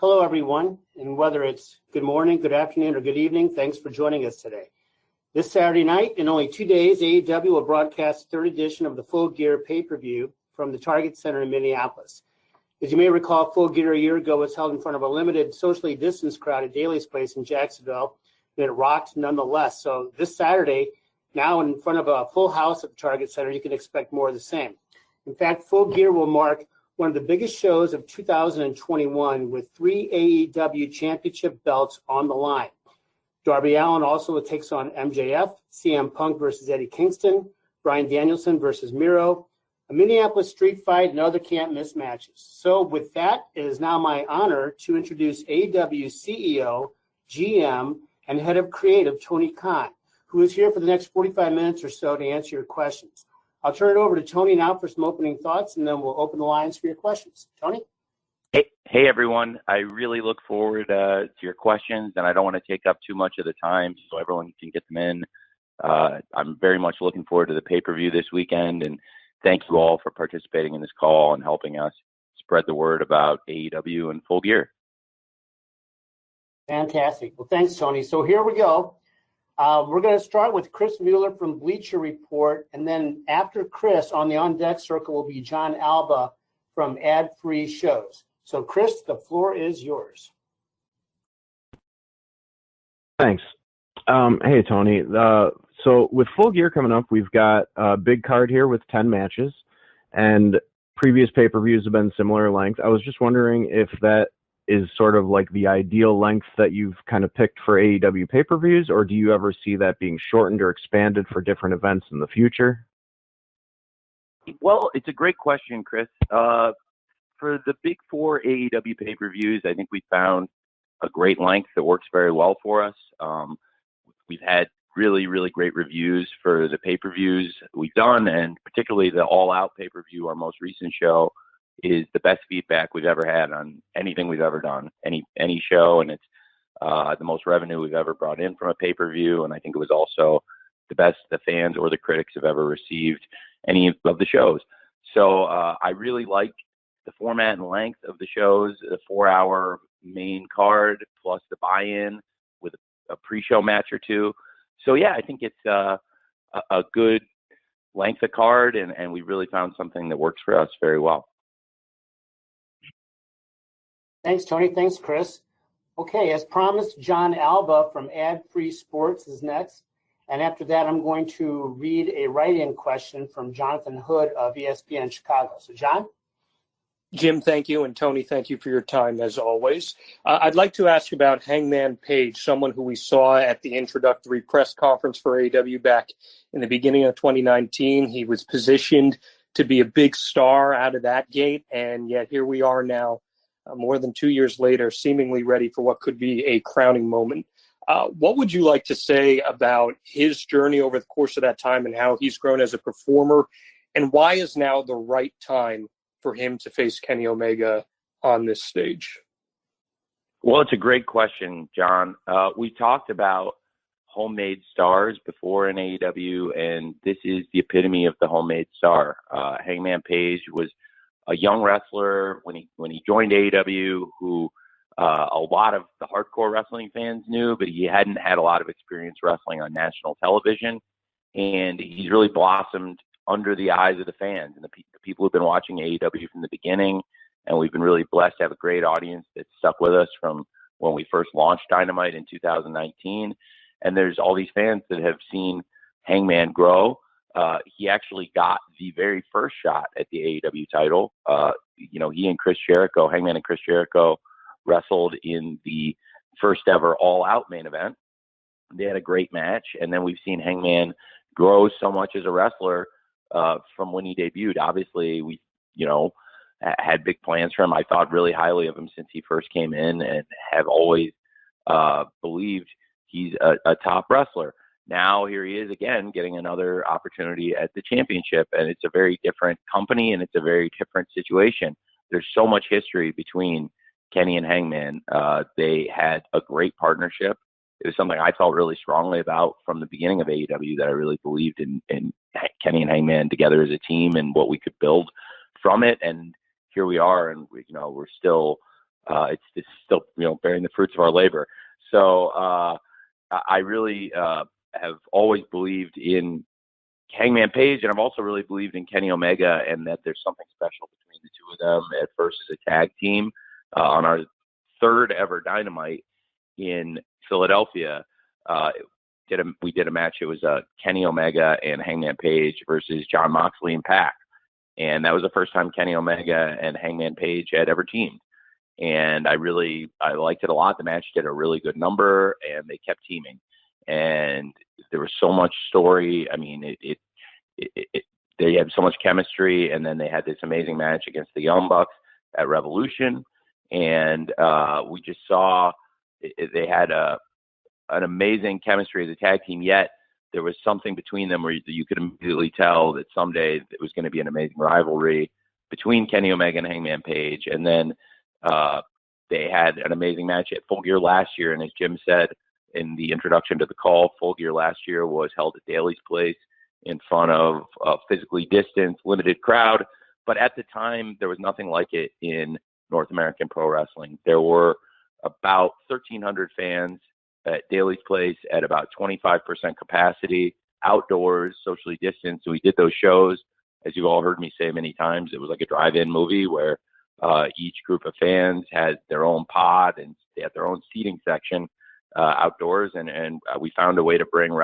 Hello, everyone, and whether it's good morning, good afternoon, or good evening, thanks for joining us today. This Saturday night, in only 2 days, AEW will broadcast the third edition of the Full Gear pay-per-view from the Target Center in Minneapolis. As you may recall, Full Gear a year ago was held in front of a limited, socially distanced crowd at Daly's Place in Jacksonville, and it rocked nonetheless. So this Saturday, now in front of a full house at the Target Center, you can expect more of the same. In fact, Full Gear will mark one of the biggest shows of 2021 with 3 AEW championship belts on the line. Darby Allin also takes on MJF, CM Punk versus Eddie Kingston, Bryan Danielson versus Miro, a Minneapolis street fight, and other can't-miss matches. So with that, it is now my honor to introduce AEW CEO, GM, and Head of Creative, Tony Khan, who is here for the next 45 minutes or so to answer your questions. I'll turn it over to Tony now for some opening thoughts, and then we'll open the lines for your questions. Tony? Hey everyone. I really look forward to your questions, and I don't want to take up too much of the time so everyone can get them in. I'm very much looking forward to the pay-per-view this weekend, and thank you all for participating in this call and helping us spread the word about AEW and Full Gear. Fantastic. Well, thanks, Tony. So here we go. We're going to start with Chris Mueller from Bleacher Report, and then after Chris, on the on-deck circle will be John Alba from Ad Free Shows. So, Chris, the floor is yours. Thanks. Hey, Tony. So with Full Gear coming up, we've got a big card here with 10 matches, and previous pay-per-views have been similar length. I was just wondering if that is sort of like the ideal length that you've kind of picked for AEW pay-per-views, or do you ever see that being shortened or expanded for different events in the future? Well, it's a great question, Chris. For the big four AEW pay-per-views, I think we found a great length that works very well for us. We've had really, really great reviews for the pay-per-views we've done, and particularly the All Out pay-per-view, our most recent show, is the best feedback we've ever had on anything we've ever done, any show, and it's the most revenue we've ever brought in from a pay-per-view, and I think it was also the best the fans or the critics have ever received any of the shows. So I really like the format and length of the shows, the 4-hour main card plus the buy-in with a pre-show match or two. So yeah, I think it's a good length of card, and we really found something that works for us very well. Thanks, Tony. Thanks, Chris. Okay, as promised, John Alba from Ad Free Sports is next. And after that, I'm going to read a write-in question from Jonathan Hood of ESPN Chicago. So, John? Jim, thank you. And Tony, thank you for your time, as always. I'd like to ask about Hangman Page, someone who we saw at the introductory press conference for AEW back in the beginning of 2019. He was positioned to be a big star out of that gate, and yet here we are now, more than 2 years later, seemingly ready for what could be a crowning moment. What would you like to say about his journey over the course of that time and how he's grown as a performer, and why is now the right time for him to face Kenny Omega on this stage? Well, it's a great question, John. We talked about homemade stars before in AEW, and this is the epitome of the homemade star. Hangman Page was a young wrestler when he joined AEW who a lot of the hardcore wrestling fans knew, but he hadn't had a lot of experience wrestling on national television, and he's really blossomed under the eyes of the fans and the people who've been watching AEW from the beginning. And we've been really blessed to have a great audience that stuck with us from when we first launched Dynamite in 2019. And there's all these fans that have seen Hangman grow. He actually got the very first shot at the AEW title. He and Chris Jericho, Hangman and Chris Jericho, wrestled in the first ever All Out main event. They had a great match. And then we've seen Hangman grow so much as a wrestler from when he debuted. Obviously, we, had big plans for him. I thought really highly of him since he first came in and have always believed he's a top wrestler. Now here he is again getting another opportunity at the championship, and it's a very different company and it's a very different situation. There's so much history between Kenny and Hangman. They had a great partnership. It was something I felt really strongly about from the beginning of AEW, that I really believed in Kenny and Hangman together as a team and what we could build from it. And here we are, and we're still it's still, bearing the fruits of our labor. So I really have always believed in Hangman Page, and I've also really believed in Kenny Omega, and that there's something special between the two of them at first as a tag team. On our third ever Dynamite in Philadelphia, we did a match. It was Kenny Omega and Hangman Page versus Jon Moxley and Pac, and that was the first time Kenny Omega and Hangman Page had ever teamed. And I liked it a lot. The match did a really good number, and they kept teaming. And there was so much story. I mean, they had so much chemistry, and then they had this amazing match against the Young Bucks at Revolution, and we just saw they had an amazing chemistry as a tag team. Yet there was something between them where you could immediately tell that someday it was going to be an amazing rivalry between Kenny Omega and Hangman Page. And then they had an amazing match at Full Gear last year, and as Jim said in the introduction to the call, Full Gear last year was held at Daly's Place in front of a physically distanced, limited crowd. But at the time, there was nothing like it in North American pro wrestling. There were about 1,300 fans at Daly's Place at about 25% capacity, outdoors, socially distanced. So we did those shows, as you've all heard me say many times. It was like a drive-in movie where each group of fans had their own pod, and they had their own seating section outdoors, and we found a way to bring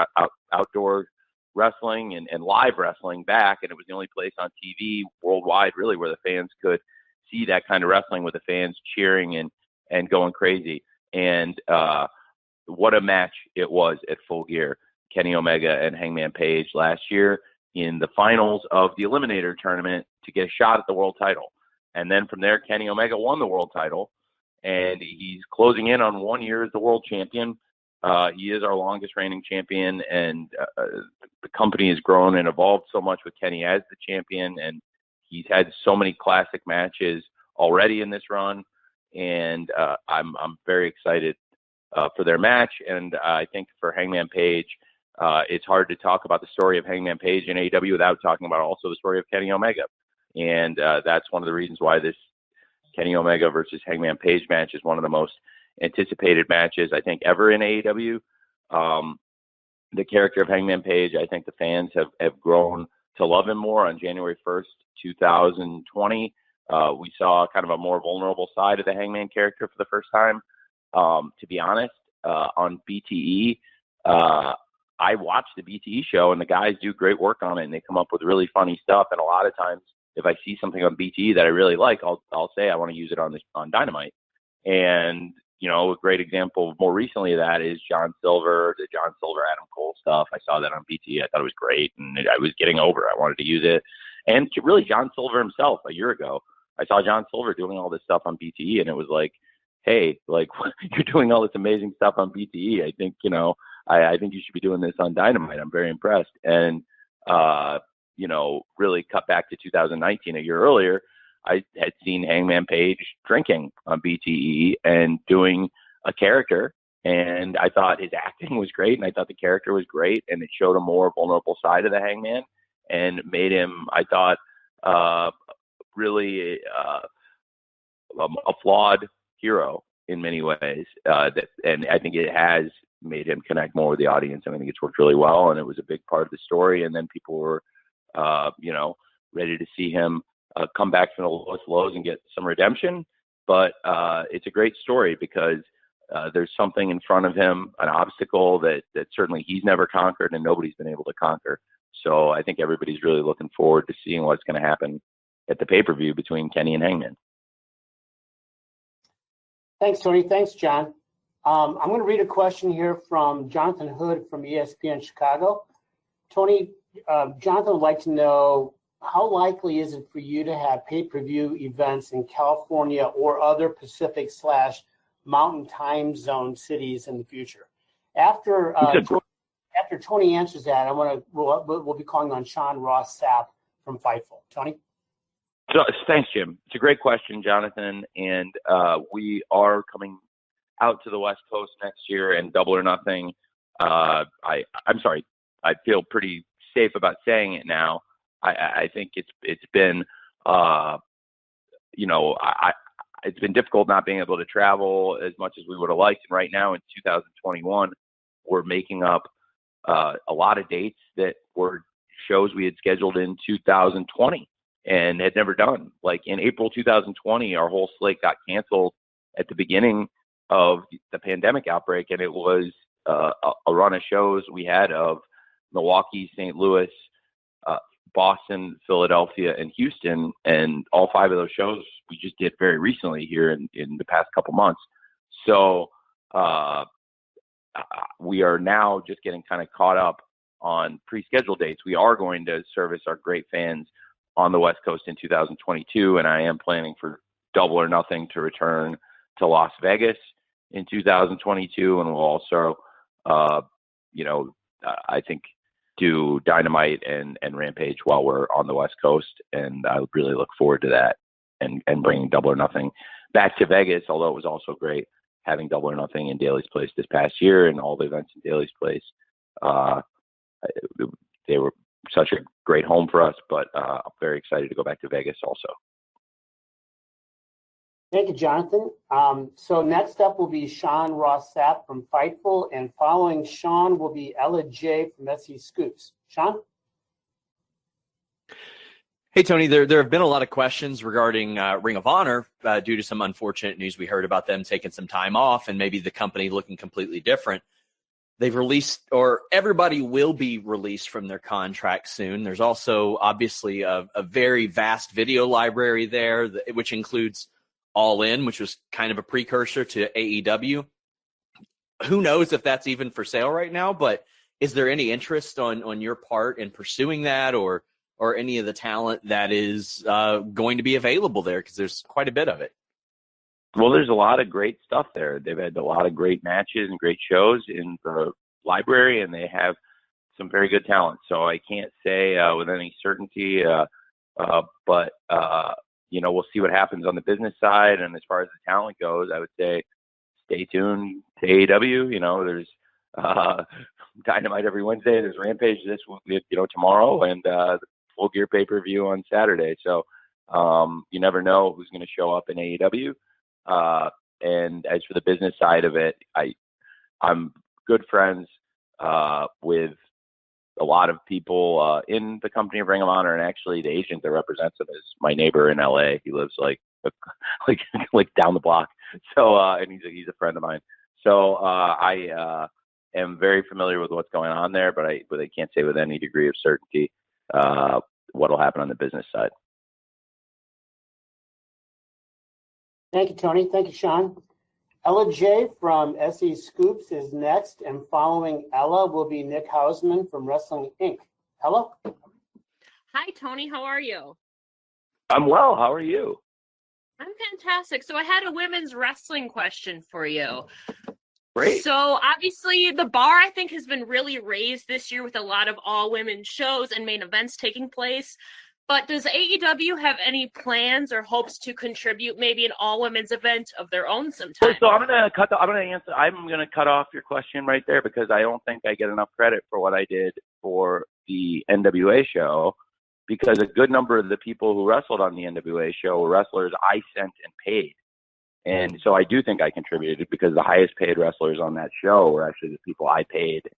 outdoor wrestling and live wrestling back, and it was the only place on TV worldwide really where the fans could see that kind of wrestling with the fans cheering and going crazy. And what a match it was at Full Gear. Kenny Omega and Hangman Page last year in the finals of the Eliminator tournament to get a shot at the world title. And then from there, Kenny Omega won the world title, and he's closing in on 1 year as the world champion. He is our longest reigning champion, and the company has grown and evolved so much with Kenny as the champion, and he's had so many classic matches already in this run, and I'm very excited for their match. And I think for Hangman Page, it's hard to talk about the story of Hangman Page in AEW without talking about also the story of Kenny Omega. And that's one of the reasons why this Kenny Omega versus Hangman Page match is one of the most anticipated matches, I think, ever in AEW. The character of Hangman Page, I think the fans have grown to love him more. On January 1st, 2020, we saw kind of a more vulnerable side of the Hangman character for the first time. To be honest, on BTE, I watch the BTE show, and the guys do great work on it, and they come up with really funny stuff. And a lot of times, if I see something on BTE that I really like, I'll say I want to use it on Dynamite. And a great example more recently of that is the John Silver Adam Cole stuff. I saw that on BTE. I thought it was great, and I was getting over it. I wanted to use it. And really, John Silver himself, a year ago, I saw John Silver doing all this stuff on BTE, and it was like, hey, like, you're doing all this amazing stuff on BTE. I think, I think you should be doing this on Dynamite. I'm very impressed. And, really cut back to 2019, a year earlier, I had seen Hangman Page drinking on BTE and doing a character. And I thought his acting was great, and I thought the character was great, and it showed a more vulnerable side of the Hangman and made him, I thought, really a flawed hero in many ways. And I think it has made him connect more with the audience, and I think it's worked really well, and it was a big part of the story. And then people were, ready to see him come back from the lowest lows and get some redemption. But it's a great story because there's something in front of him, an obstacle that certainly he's never conquered and nobody's been able to conquer. So I think everybody's really looking forward to seeing what's going to happen at the pay-per-view between Kenny and Hangman. Thanks, Tony. Thanks, John. I'm going to read a question here from Jonathan Hood from ESPN Chicago. Tony, Jonathan would like to know, how likely is it for you to have pay-per-view events in California or other Pacific/Mountain time zone cities in the future? After Tony answers that, we'll be calling on Sean Ross Sapp from Fightful. Tony? So, thanks, Jim. It's a great question, Jonathan. And we are coming out to the West Coast next year in Double or Nothing. I'm sorry. I feel pretty safe about saying it now. I think it's been, it's been difficult not being able to travel as much as we would have liked. And right now in 2021, we're making up a lot of dates that were shows we had scheduled in 2020 and had never done. Like in April 2020, our whole slate got canceled at the beginning of the pandemic outbreak, and it was a run of shows we had of Milwaukee, St. Louis, Boston, Philadelphia, and Houston, and all 5 of those shows we just did very recently here in the past couple months. So we are now just getting kind of caught up on pre-scheduled dates. We are going to service our great fans on the West Coast in 2022, and I am planning for Double or Nothing to return to Las Vegas in 2022, and we'll also, I think, do Dynamite and Rampage while we're on the West Coast, and I would really look forward to that and bringing Double or Nothing back to Vegas, although it was also great having Double or Nothing in Daly's Place this past year and all the events in Daly's Place. They were such a great home for us, but I'm very excited to go back to Vegas also. Thank you, Jonathan. So next up will be Sean Ross Sapp from Fightful, and following Sean will be Ella J from SE Scoops. Sean? Hey, Tony, there have been a lot of questions regarding Ring of Honor due to some unfortunate news we heard about them taking some time off and maybe the company looking completely different. They've released, or everybody will be released from their contract soon. There's also obviously a very vast video library there, which includes All In, which was kind of a precursor to AEW. Who knows if that's even for sale right now, but is there any interest on your part in pursuing that or any of the talent that is going to be available there? Because there's quite a bit of it. Well, there's a lot of great stuff there. They've had a lot of great matches and great shows in the library, and they have some very good talent. So I can't say with any certainty, but we'll see what happens on the business side. And as far as the talent goes, I would say stay tuned to AEW. There's Dynamite every Wednesday. There's Rampage tomorrow, and the Full Gear pay-per-view on Saturday. So you never know who's going to show up in AEW. And as for the business side of it, I'm good friends with a lot of people in the company of Ring of Honor, and actually the agent that represents him is my neighbor in LA. He lives like down the block. So and he's a friend of mine. So I am very familiar with what's going on there, but I can't say with any degree of certainty what will happen on the business side. Thank you, Tony. Thank you, Sean. Ella J from SE Scoops is next, and following Ella will be Nick Hausman from Wrestling Inc. Ella? Hi, Tony. How are you? I'm well. How are you? I'm fantastic. So I had a women's wrestling question for you. Great. So obviously the bar, I think, has been really raised this year with a lot of all-women shows and main events taking place. But does AEW have any plans or hopes to contribute maybe an all-women's event of their own sometime? So I'm gonna cut off your question right there because I don't think I get enough credit for what I did for the NWA show, because a good number of the people who wrestled on the NWA show were wrestlers I sent and paid. And so I do think I contributed, because the highest paid wrestlers on that show were actually the people I paid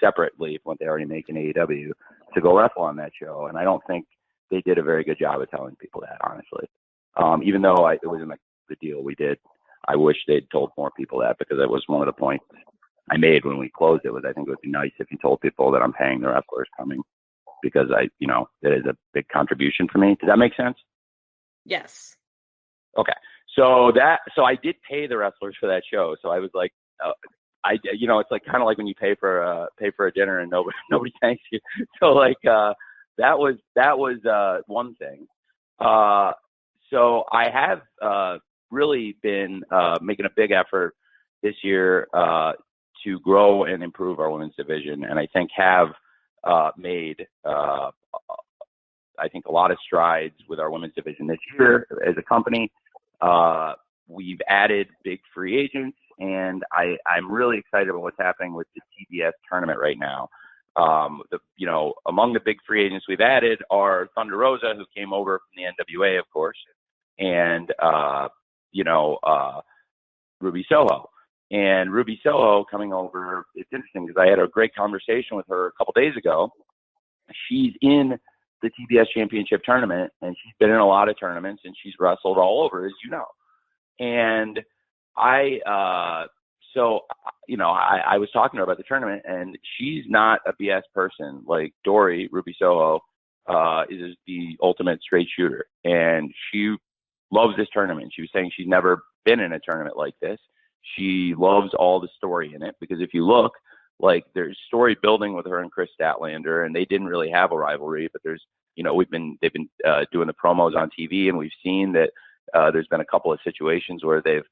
separately from what they already make in AEW to go wrestle on that show. And I don't think they did a very good job of telling people that, honestly. Even though it wasn't the deal we did, I wish they'd told more people that, because it was one of the points I made when we closed it. I think it would be nice if you told people that I'm paying the wrestlers coming, because that is a big contribution for me. Does that make sense? Yes. Okay. So I did pay the wrestlers for that show. So I was like, it's like kind of like when you pay for a dinner and nobody thanks you. So like, that was one thing. So I have really been making a big effort this year to grow and improve our women's division, and I think have made a lot of strides with our women's division this year as a company. We've added big free agents, and I'm really excited about what's happening with the TBS tournament right now. Among the big free agents we've added are Thunder Rosa, who came over from the NWA, of course, and Ruby Soho. And Ruby Soho coming over, it's interesting because I had a great conversation with her a couple days ago. She's in the TBS Championship tournament, and she's been in a lot of tournaments, and she's wrestled all over, as you know. And I was talking to her about the tournament, and she's not a BS person. Like Dory, Ruby Soho, is the ultimate straight shooter, and she loves this tournament. She was saying she's never been in a tournament like this. She loves all the story in it, because if you look, like, there's story building with her and Chris Statlander, and they didn't really have a rivalry, but there's, they've been doing the promos on TV, and we've seen that there's been a couple of situations where they've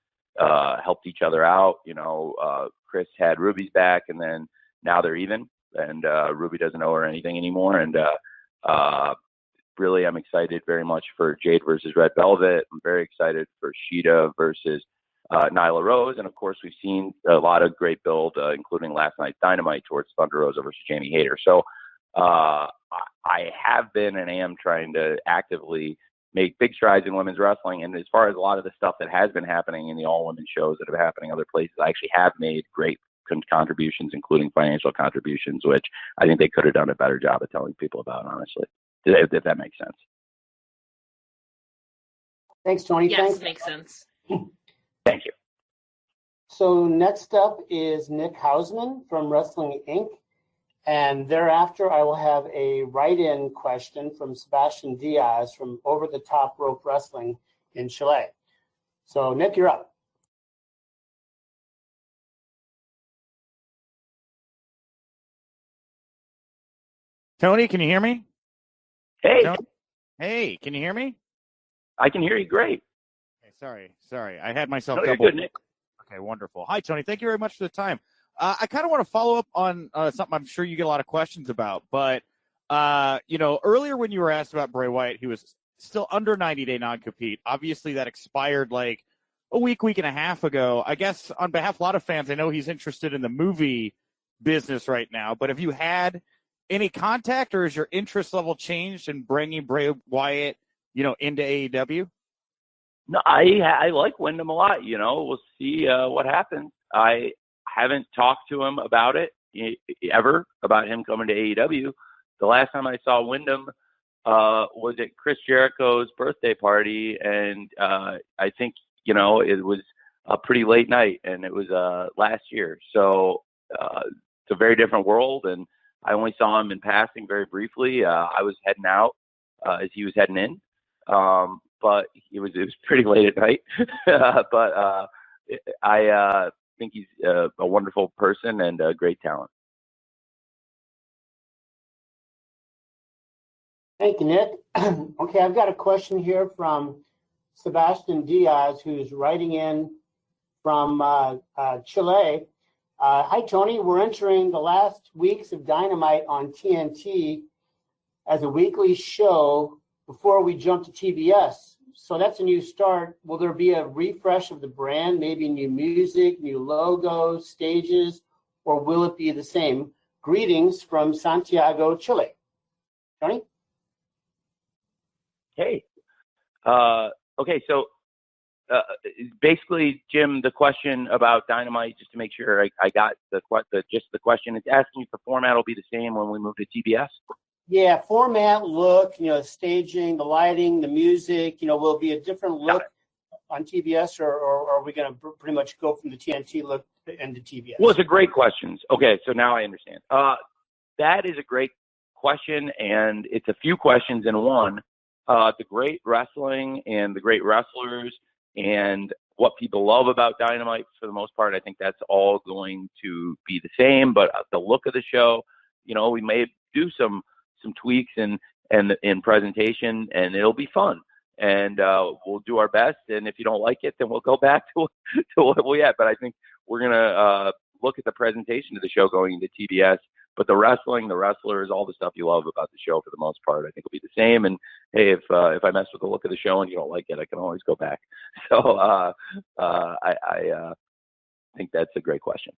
helped each other out. Chris had Ruby's back, and then now they're even, and Ruby doesn't owe her anything anymore. And really, I'm excited very much for Jade versus Red Velvet. I'm very excited for Shida versus Nyla Rose. And of course, we've seen a lot of great build, including last night's Dynamite, towards Thunder Rosa versus Jamie Hayter. So I have been and am trying to actively make big strides in women's wrestling. And as far as a lot of the stuff that has been happening in the all-women shows that are happening other places, I actually have made great contributions, including financial contributions, which I think they could have done a better job of telling people about, honestly, if that makes sense. Thanks, Tony. Yes, Thanks. makes sense. Thank you. So next up is Nick Hausman from Wrestling Inc. And thereafter, I will have a write-in question from Sebastian Diaz from Over the Top Rope Wrestling in Chile. So, Nick, you're up. Tony, can you hear me? Hey. Tony? Hey, can you hear me? I can hear you great. Okay, sorry. I had myself No, you're double. good, Nick. Okay, wonderful. Hi, Tony. Thank you very much for the time. I kind of want to follow up on something I'm sure you get a lot of questions about. But, earlier when you were asked about Bray Wyatt, he was still under 90-day non-compete. Obviously, that expired like a week and a half ago. I guess on behalf of a lot of fans, I know he's interested in the movie business right now. But have you had any contact, or has your interest level changed in bringing Bray Wyatt, into AEW? No, I like Wyndham a lot. We'll see what happens. I haven't talked to him about it ever, about him coming to AEW. The last time I saw Wyndham was at Chris Jericho's birthday party, and I think it was a pretty late night, and it was last year. So it's a very different world, and I only saw him in passing very briefly. I was heading out as he was heading in. But it was pretty late at night. But I think he's a wonderful person and a great talent. Thank you, Nick. Okay, I've got a question here from Sebastian Diaz, who's writing in from Chile. Hi, Tony. We're entering the last weeks of Dynamite on TNT as a weekly show before we jump to TBS. So that's a new start. Will there be a refresh of the brand, maybe new music, new logos, stages, or will it be the same? Greetings from Santiago, Chile. Tony? Hey. Okay, so basically, Jim, the question about Dynamite, just to make sure I got the question, it's asking if the format will be the same when we move to TBS? Yeah, format, look, staging, the lighting, the music, will be a different look on TBS, or are we going to pretty much go from the TNT look into TBS? Well, it's a great question. Okay, so now I understand. That is a great question, and it's a few questions in one. The great wrestling and the great wrestlers and what people love about Dynamite, for the most part, I think that's all going to be the same. But the look of the show, we may do some tweaks and presentation, and it'll be fun. And we'll do our best. And if you don't like it, then we'll go back to what we had. But I think we're gonna look at the presentation of the show going into TBS. But the wrestling, the wrestlers, all the stuff you love about the show, for the most part, I think will be the same. And hey, if I mess with the look of the show and you don't like it, I can always go back. So I think that's a great question.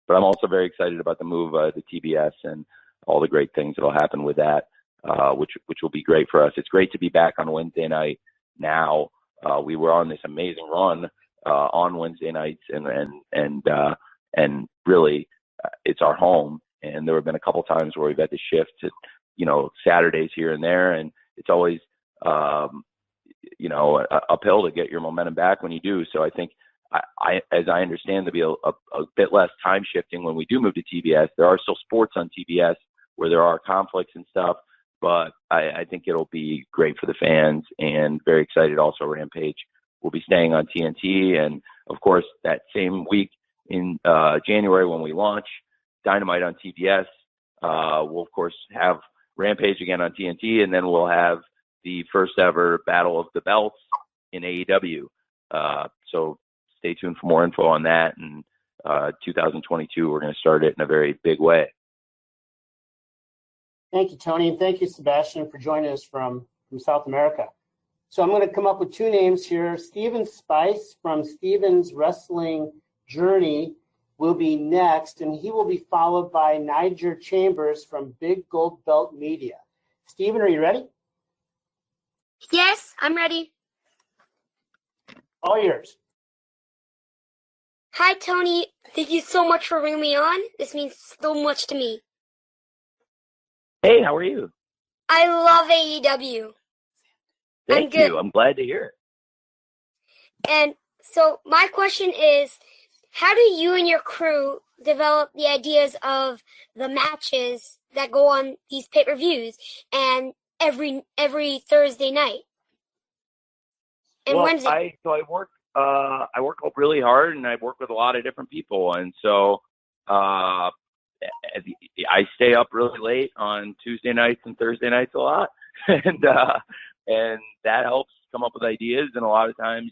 But I'm also very excited about the move to TBS and all the great things that'll happen with that, which will be great for us. It's great to be back on Wednesday night now, we were on this amazing run on Wednesday nights, and really it's our home. And there have been a couple times where we've had to shift to, Saturdays here and there, and it's always, uphill to get your momentum back when you do. So I think, as I understand, to be a bit less time shifting when we do move to TBS. There are still sports on TBS where there are conflicts and stuff, but I think it'll be great for the fans, and very excited also. Rampage will be staying on TNT, and of course that same week in January when we launch Dynamite on TBS, we'll of course have Rampage again on TNT, and then we'll have the first ever Battle of the Belts in AEW. So stay tuned for more info on that. And 2022, we're going to start it in a very big way. Thank you, Tony, and thank you, Sebastian, for joining us from South America. So I'm going to come up with two names here. Steven Spice from Steven's Wrestling Journey will be next, and he will be followed by Niger Chambers from Big Gold Belt Media. Steven, are you ready? Yes, I'm ready. All yours. Hi, Tony. Thank you so much for bringing me on. This means so much to me. Hey, how are you? I love AEW. Thank you. I'm glad to hear it. And so my question is, how do you and your crew develop the ideas of the matches that go on these pay-per-views and every Thursday night and Wednesday? I work really hard, and I work with a lot of different people, and so I stay up really late on Tuesday nights and Thursday nights a lot, and that helps come up with ideas. And a lot of times,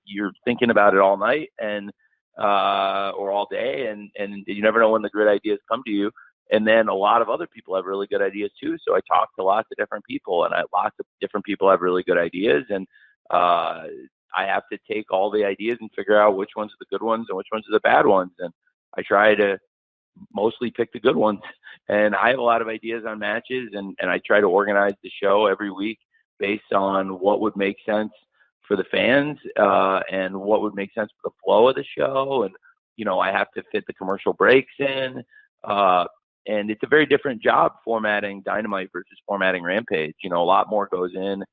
you're thinking about it all night and or all day, and you never know when the great ideas come to you. And then a lot of other people have really good ideas too. So I talk to lots of different people, and lots of different people have really good ideas, and I have to take all the ideas and figure out which ones are the good ones and which ones are the bad ones. And I try to mostly pick the good ones. And I have a lot of ideas on matches, and I try to organize the show every week based on what would make sense for the fans and what would make sense for the flow of the show. And, I have to fit the commercial breaks in. And it's a very different job formatting Dynamite versus formatting Rampage. A lot more goes in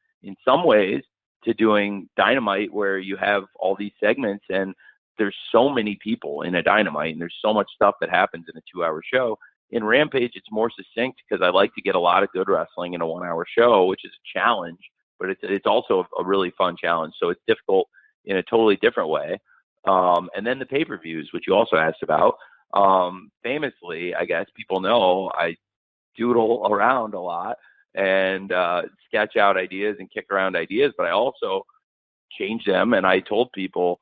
some ways to doing Dynamite, where you have all these segments, and there's so many people in a Dynamite, and there's so much stuff that happens in a 2-hour show. In Rampage, it's more succinct because I like to get a lot of good wrestling in a 1-hour show, which is a challenge, but it's also a really fun challenge. So it's difficult in a totally different way. And then the pay-per-views, which you also asked about. Famously, I guess people know, I doodle around a lot and sketch out ideas and kick around ideas, but I also change them. And I told people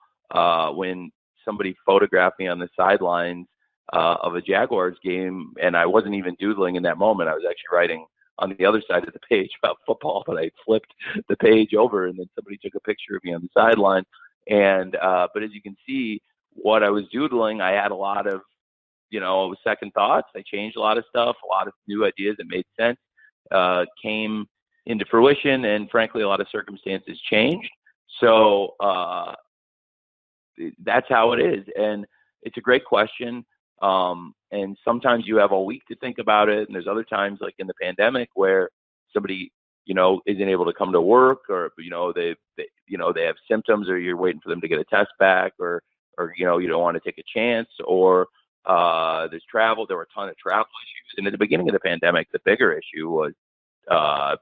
when somebody photographed me on the sidelines of a Jaguars game, and I wasn't even doodling in that moment, I was actually writing on the other side of the page about football, but I flipped the page over, and then somebody took a picture of me on the sideline. And but as you can see, what I was doodling, I had a lot of second thoughts. I changed a lot of stuff, a lot of new ideas that made sense came into fruition, and frankly, a lot of circumstances changed. So that's how it is, and it's a great question. And sometimes you have a week to think about it, and there's other times, like in the pandemic, where somebody isn't able to come to work, or they have symptoms, or you're waiting for them to get a test back, or you don't want to take a chance, or there's travel. There were a ton of travel issues, and at the beginning of the pandemic, the bigger issue was a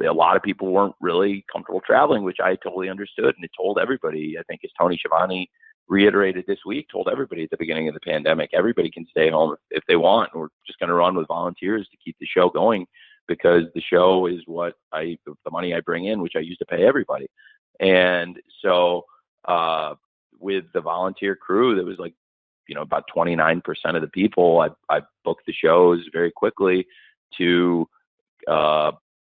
lot of people weren't really comfortable traveling, which I totally understood, and it told everybody. I think as Tony Schiavone reiterated this week, told everybody at the beginning of the pandemic, everybody can stay home if they want. We're just going to run with volunteers to keep the show going, because the show is the money I bring in, which I use to pay everybody. And so with the volunteer crew, there was about 29% of the people. I booked the shows very quickly to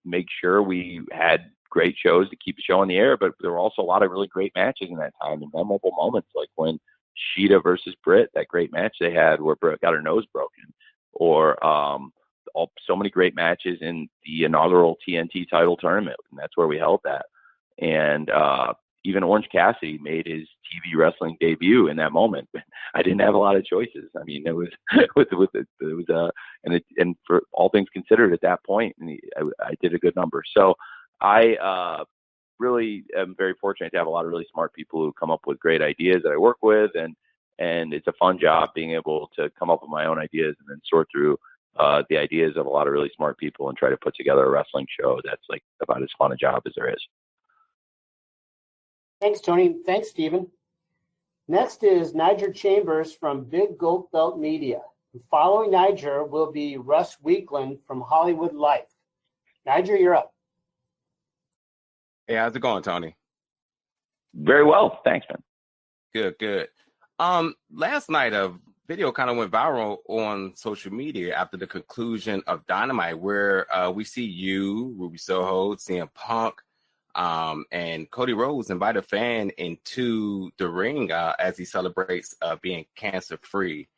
make sure we had great shows to keep the show on the air, but there were also a lot of really great matches in that time, and memorable moments, like when Sheeta versus Britt, that great match they had where Britt got her nose broken, or so many great matches in the inaugural TNT title tournament, and that's where we held that. And even Orange Cassidy made his TV wrestling debut in that moment. I didn't have a lot of choices. I mean, it was and for all things considered at that point, I did a good number. So I really am very fortunate to have a lot of really smart people who come up with great ideas that I work with, and it's a fun job being able to come up with my own ideas and then sort through the ideas of a lot of really smart people and try to put together a wrestling show that's like about as fun a job as there is. Thanks, Tony. Thanks, Stephen. Next is Niger Chambers from Big Gold Belt Media. Following Niger will be Russ Weekland from Hollywood Life. Niger, you're up. Hey, how's it going, Tony? Very well. Thanks, man. Good. Last night a video kind of went viral on social media after the conclusion of Dynamite, where we see you, Ruby Soho, CM Punk, and Cody Rhodes invite a fan into the ring as he celebrates being cancer-free,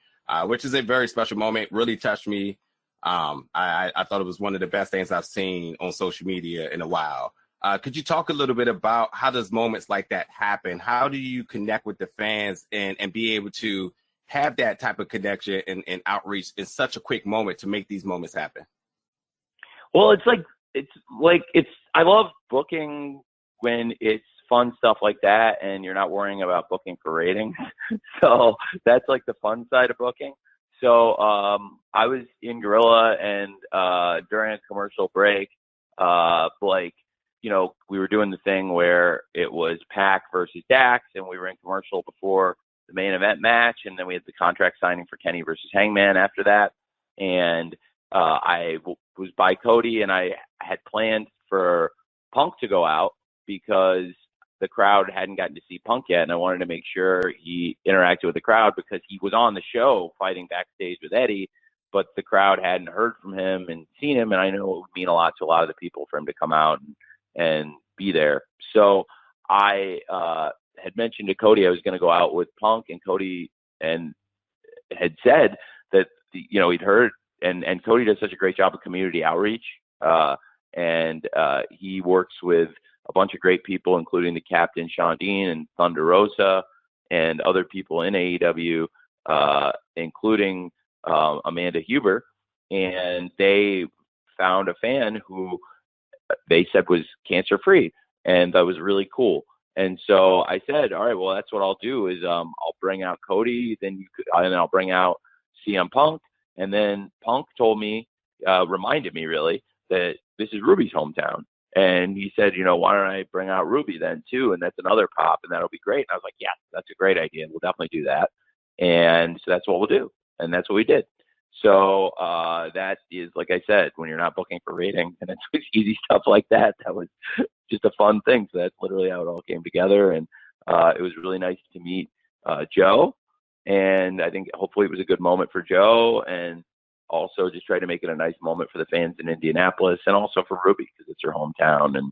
which is a very special moment. Really touched me. I thought it was one of the best things I've seen on social media in a while. Could you talk a little bit about how does moments like that happen? How do you connect with the fans and be able to have that type of connection and outreach in such a quick moment to make these moments happen? Well, I love booking when it's fun stuff like that and you're not worrying about booking for ratings. So that's like the fun side of booking. So I was in Gorilla, and during a commercial break, we were doing the thing where it was Pac versus Dax, and we were in commercial before the main event match, and then we had the contract signing for Kenny versus Hangman after that. And I was by Cody, and I had planned for Punk to go out because the crowd hadn't gotten to see Punk yet, and I wanted to make sure he interacted with the crowd because he was on the show fighting backstage with Eddie, but the crowd hadn't heard from him and seen him, and I know it would mean a lot to a lot of the people for him to come out and be there. So I had mentioned to Cody I was going to go out with Punk, and Cody and had said that he'd heard, and Cody does such a great job of community outreach, and he works with a bunch of great people, including the captain Sean Dean and Thunder Rosa and other people in AEW, including Amanda Huber, and they found a fan who they said was cancer free, and that was really cool. And so I said, all right, well, that's what I'll do is I'll bring out Cody, and I'll bring out CM Punk, and then Punk told me, reminded me really that this is Ruby's hometown, and he said, why don't I bring out Ruby then too, and that's another pop, and that'll be great. And I was like, yeah, that's a great idea. We'll definitely do that. And so that's what we'll do, and that's what we did. So that is, like I said, when you're not booking for ratings and it's easy stuff like that, that was just a fun thing. So that's literally how it all came together. And it was really nice to meet Joe. And I think hopefully it was a good moment for Joe, and also just try to make it a nice moment for the fans in Indianapolis, and also for Ruby because it's her hometown. And,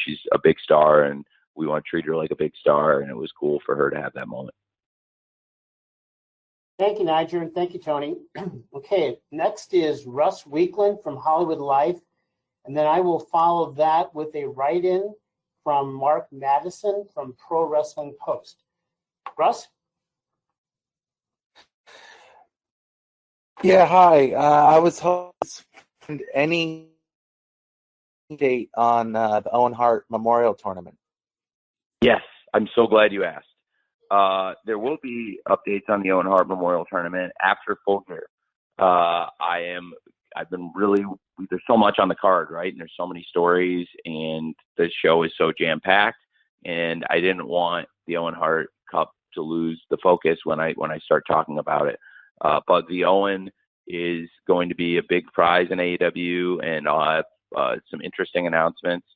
she's a big star, and we want to treat her like a big star. And it was cool for her to have that moment. Thank you, Niger, and thank you, Tony. Okay, next is Russ Weekland from Hollywood Life, and then I will follow that with a write-in from Mark Madison from Pro Wrestling Post. Russ? Yeah, hi. I was hoping any date on the Owen Hart Memorial Tournament. Yes, I'm so glad you asked. There will be updates on the Owen Hart Memorial Tournament after Full Gear. There's so much on the card, right? And there's so many stories, and the show is so jam-packed, and I didn't want the Owen Hart Cup to lose the focus when I start talking about it. But the Owen is going to be a big prize in AEW, and I'll have some interesting announcements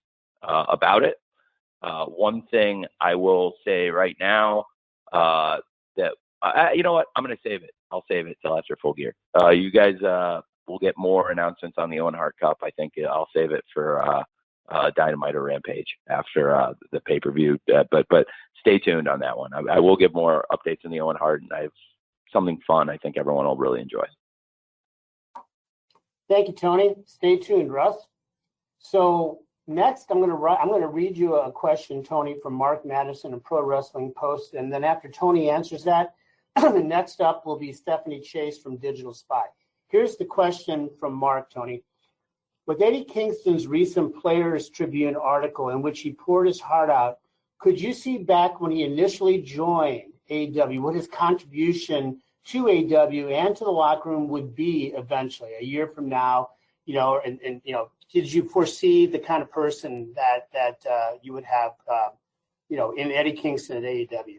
about it. One thing I will say right now, that you know what, I'm going to save it. I'll save it till after Full Gear. You guys will get more announcements on the Owen Hart Cup. I think I'll save it for Dynamite or Rampage after the pay-per-view. But stay tuned on that one. I will give more updates on the Owen Hart, and I have something fun I think everyone will really enjoy. Thank you, Tony. Stay tuned, Russ. So Next, I'm going to read you a question, Tony, from Mark Madison of Pro Wrestling Post, and then after Tony answers that, the next up will be Stephanie Chase from Digital Spy. Here's the question from Mark, Tony. With Eddie Kingston's recent Players Tribune article in which he poured his heart out, could you see back when he initially joined AEW what his contribution to AEW and to the locker room would be eventually, a year from now? And did you foresee the kind of person that you would have, in Eddie Kingston at AEW?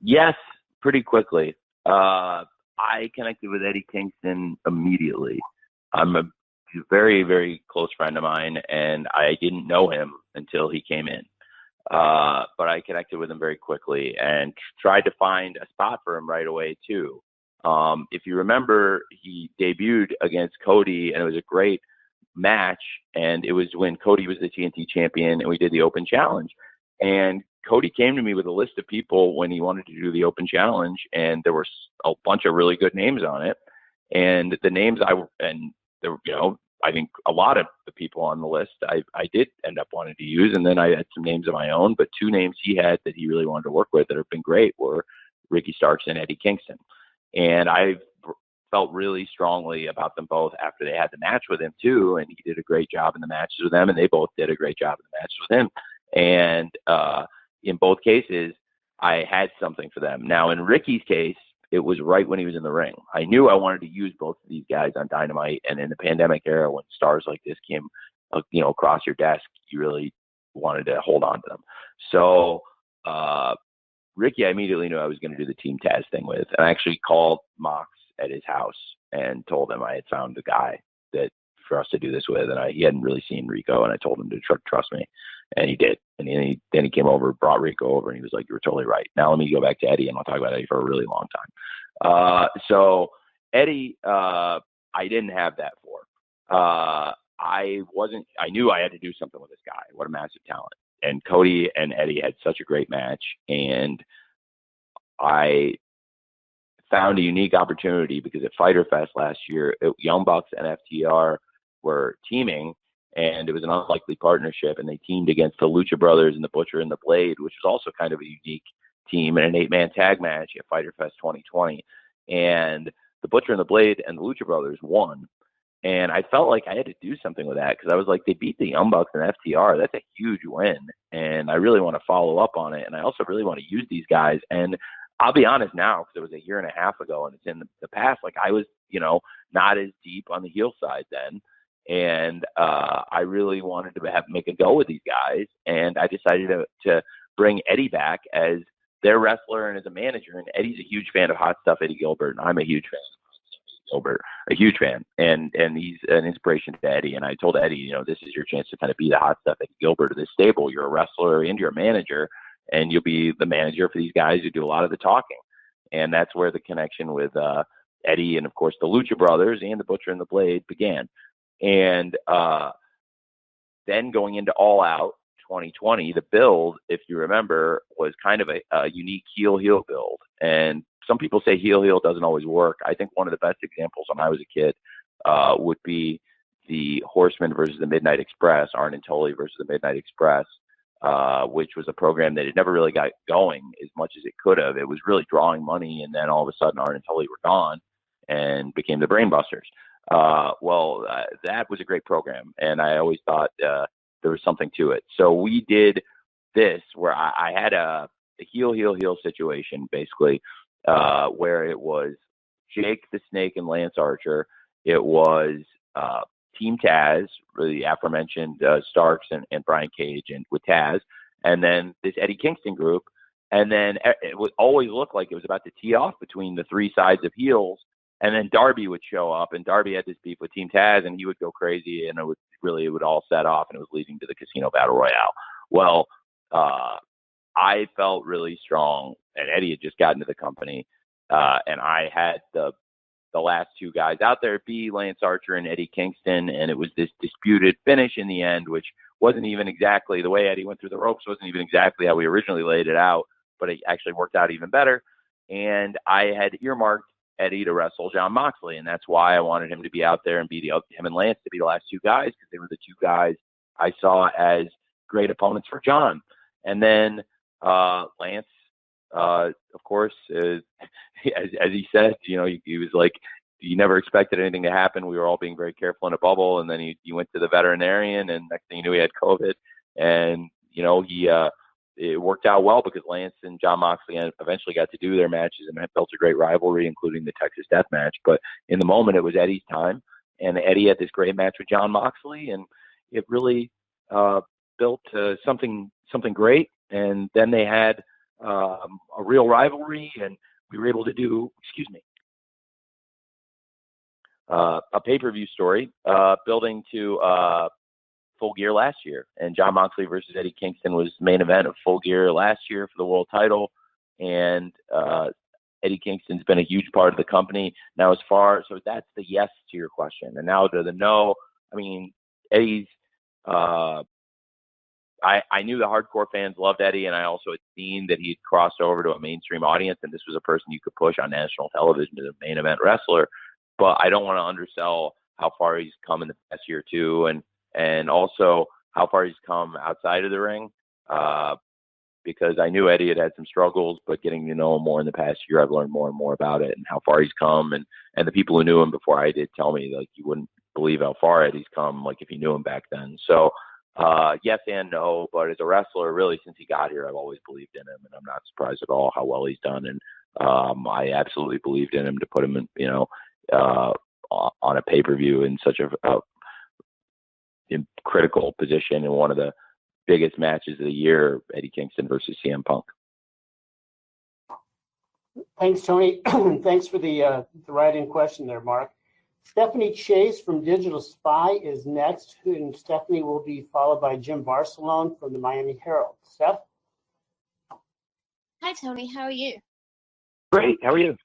Yes, pretty quickly. I connected with Eddie Kingston immediately. He's a very, very close friend of mine, and I didn't know him until he came in. But I connected with him very quickly and tried to find a spot for him right away, too. If you remember, he debuted against Cody, and it was a great match. And it was when Cody was the TNT champion, and we did the Open Challenge. And Cody came to me with a list of people when he wanted to do the Open Challenge, and there were a bunch of really good names on it. And the names I think a lot of the people on the list I did end up wanting to use, and then I had some names of my own, but two names he had that he really wanted to work with that have been great were Ricky Starks and Eddie Kingston. And I felt really strongly about them both after they had the match with him too, and he did a great job in the matches with them, and they both did a great job in the matches with him. And in both cases, I had something for them. Now, in Ricky's case, it was right when he was in the ring. I knew I wanted to use both of these guys on Dynamite, and in the pandemic era, when stars like this came, across your desk, you really wanted to hold on to them. So, Ricky, I immediately knew I was going to do the Team Taz thing with, and I actually called Mox at his house and told him I had found a guy that for us to do this with, and he hadn't really seen Rico, and I told him to trust me, and he did. And then he came over, brought Rico over, and he was like, "You were totally right. Now let me go back to Eddie, and I'll talk about Eddie for a really long time." So Eddie, I didn't have that for. I knew I had to do something with this guy. What a massive talent. And Cody and Eddie had such a great match, and I found a unique opportunity because at Fyter Fest last year, Young Bucks and FTR were teaming, and it was an unlikely partnership, and they teamed against the Lucha Brothers and the Butcher and the Blade, which was also kind of a unique team in an 8-man tag match at Fyter Fest 2020. And the Butcher and the Blade and the Lucha Brothers won. And I felt like I had to do something with that because I was like, they beat the Young Bucks and FTR. That's a huge win. And I really want to follow up on it. And I also really want to use these guys. And I'll be honest now, because it was a year and a half ago and it's in the past, like I was, not as deep on the heel side then. And I really wanted to make a go with these guys. And I decided to bring Eddie back as their wrestler and as a manager. And Eddie's a huge fan of Hot Stuff Eddie Gilbert. And I'm a huge fan. Gilbert, a huge fan, and he's an inspiration to Eddie. And I told Eddie, this is your chance to kind of be the Hot Stuff Eddie Gilbert of this stable. You're a wrestler and you're a manager, and you'll be the manager for these guys who do a lot of the talking. And that's where the connection with Eddie and, of course, the Lucha Brothers and the Butcher and the Blade began. And then going into All Out 2020, the build, if you remember, was kind of a unique heel build. And some people say heel doesn't always work. I think one of the best examples when I was a kid would be the Horsemen versus the Midnight Express, Arn and Tully versus the Midnight Express, which was a program that had never really got going as much as it could have. It was really drawing money, and then all of a sudden Arn and Tully were gone and became the Brainbusters. That was a great program, and I always thought there was something to it. So we did this where I had a heel situation, basically, where it was Jake the Snake and Lance Archer. It was Team Taz, the aforementioned Starks and Brian Cage and with Taz, and then this Eddie Kingston group. And then it would always look like it was about to tee off between the three sides of heels. And then Darby would show up, and Darby had this beef with Team Taz, and he would go crazy, and it would all set off, and it was leading to the Casino Battle Royale. Well, I felt really strong, and Eddie had just gotten to the company, and I had the last two guys out there be Lance Archer and Eddie Kingston, and it was this disputed finish in the end, which wasn't even exactly the way Eddie went through the ropes, wasn't even exactly how we originally laid it out, but it actually worked out even better. And I had earmarked Eddie to wrestle Jon Moxley, and that's why I wanted him to be out there and be him and Lance to be the last two guys, because they were the two guys I saw as great opponents for John. And then Lance, of course, as he said, he was like, you never expected anything to happen. We were all being very careful in a bubble, and then he went to the veterinarian, and next thing you knew, he had COVID. And it worked out well because Lance and John Moxley eventually got to do their matches and built a great rivalry, including the Texas Death Match. But in the moment, it was Eddie's time, and Eddie had this great match with John Moxley, and it really built something great. And then they had a real rivalry, and we were able to do, a pay-per-view story, building to Full Gear last year. And John Moxley versus Eddie Kingston was the main event of Full Gear last year for the world title. And Eddie Kingston's been a huge part of the company. Now, so that's the yes to your question. And now to the no, Eddie's, I knew the hardcore fans loved Eddie, and I also had seen that he'd crossed over to a mainstream audience, and this was a person you could push on national television as a main event wrestler. But I don't want to undersell how far he's come in the past year or two, and also how far he's come outside of the ring, because I knew Eddie had some struggles, but getting to know him more in the past year, I've learned more and more about it and how far he's come. And the people who knew him before I did tell me, like, you wouldn't believe how far Eddie's come, like, if you knew him back then. So yes and no, but as a wrestler, really, since he got here, I've always believed in him, and I'm not surprised at all how well he's done. And I absolutely believed in him to put him in, on a pay-per-view in such a critical position in one of the biggest matches of the year, Eddie Kingston versus CM Punk. Thanks, Tony. Thanks for the write-in question there, Mark. Stephanie Chase from Digital Spy is next, and Stephanie will be followed by Jim Barcelone from the Miami Herald. Steph? Hi, Tony. How are you? Great. How are you?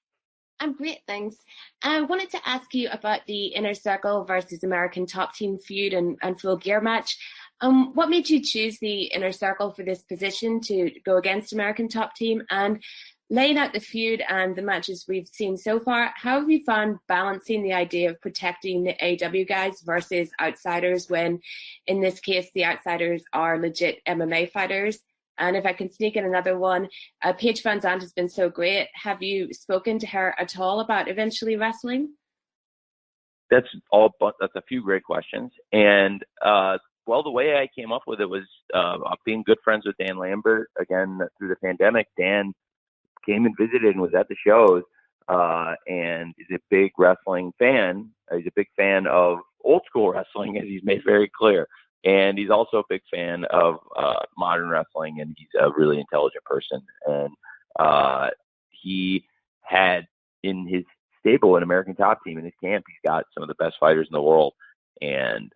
I'm great, thanks. I wanted to ask you about the Inner Circle versus American Top Team feud and Full Gear match. What made you choose the Inner Circle for this position to go against American Top Team? And laying out the feud and the matches we've seen so far, how have you found balancing the idea of protecting the AEW guys versus outsiders when, in this case, the outsiders are legit MMA fighters? And if I can sneak in another one, Paige Van Zandt has been so great. Have you spoken to her at all about eventually wrestling? That's a few great questions. And, the way I came up with it was being good friends with Dan Lambert. Again, through the pandemic, Dan came and visited and was at the shows, and is a big wrestling fan. He's a big fan of old school wrestling, as he's made very clear. And he's also a big fan of modern wrestling, and he's a really intelligent person. And he had in his stable an American Top Team in his camp. He's got some of the best fighters in the world. And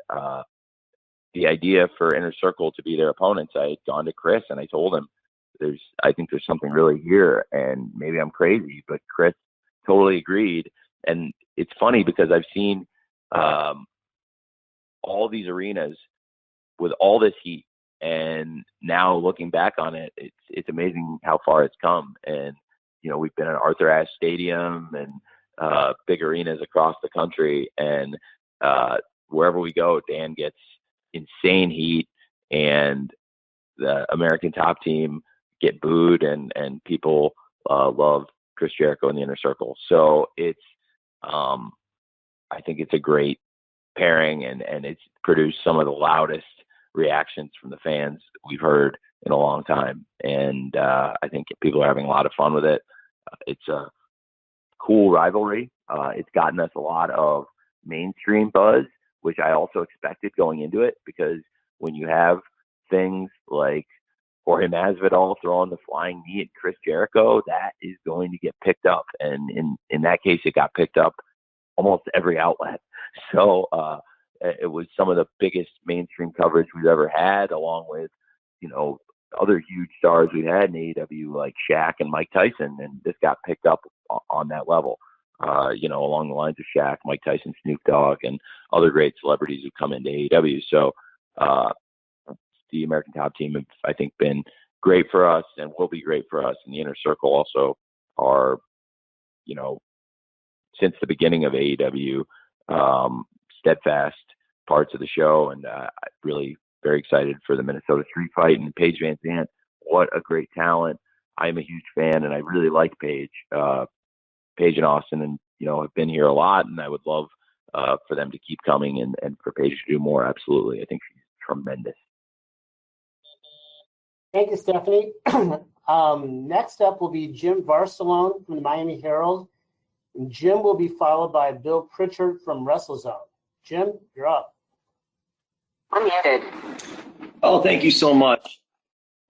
the idea for Inner Circle to be their opponents, I had gone to Chris and I told him, I think there's something really here, and maybe I'm crazy, but Chris totally agreed. And it's funny because I've seen all these arenas with all this heat, and now looking back on it, it's amazing how far it's come. And we've been at Arthur Ashe Stadium and big arenas across the country, and wherever we go, Dan gets insane heat, and the American Top Team get booed, and people love Chris Jericho in the Inner Circle. So it's I think it's a great pairing, and it's produced some of the loudest reactions from the fans we've heard in a long time. And I think people are having a lot of fun with it. It's a cool rivalry. It's gotten us a lot of mainstream buzz, which I also expected going into it, because when you have things like Jorge Masvidal throwing the flying knee at Chris Jericho, that is going to get picked up. And in that case, it got picked up almost every outlet. So it was some of the biggest mainstream coverage we've ever had, along with, other huge stars we had in AEW like Shaq and Mike Tyson. And this got picked up on that level, along the lines of Shaq, Mike Tyson, Snoop Dogg, and other great celebrities who come into AEW. So the American Top Team have, I think, been great for us and will be great for us. And the Inner Circle also are, since the beginning of AEW, steadfast parts of the show, and I really very excited for the Minnesota Street Fight. And Paige Van Zandt, what a great talent. I'm a huge fan, and I really like Paige. Paige and Austin, and have been here a lot, and I would love for them to keep coming and for Paige to do more. Absolutely, I think she's tremendous. Thank you, Stephanie. Next up will be Jim Barcelone from the Miami Herald, and Jim will be followed by Bill Pritchard from WrestleZone. Jim, you're up. Unmuted. Oh, thank you so much.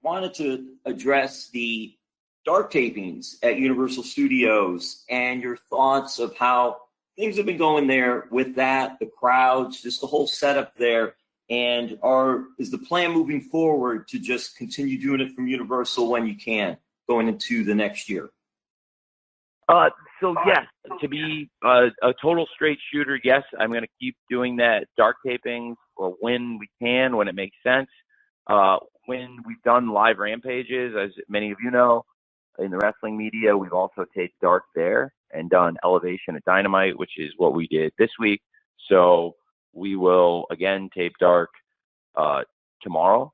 Wanted to address the dark tapings at Universal Studios and your thoughts of how things have been going there with that, the crowds, just the whole setup there. And is the plan moving forward to just continue doing it from Universal when you can, going into the next year? So yes, to be a total straight shooter, yes, I'm going to keep doing that dark tapings or when we can, when it makes sense. When we've done live rampages, as many of you know, in the wrestling media, we've also taped dark there and done Elevation at Dynamite, which is what we did this week. So we will again tape dark tomorrow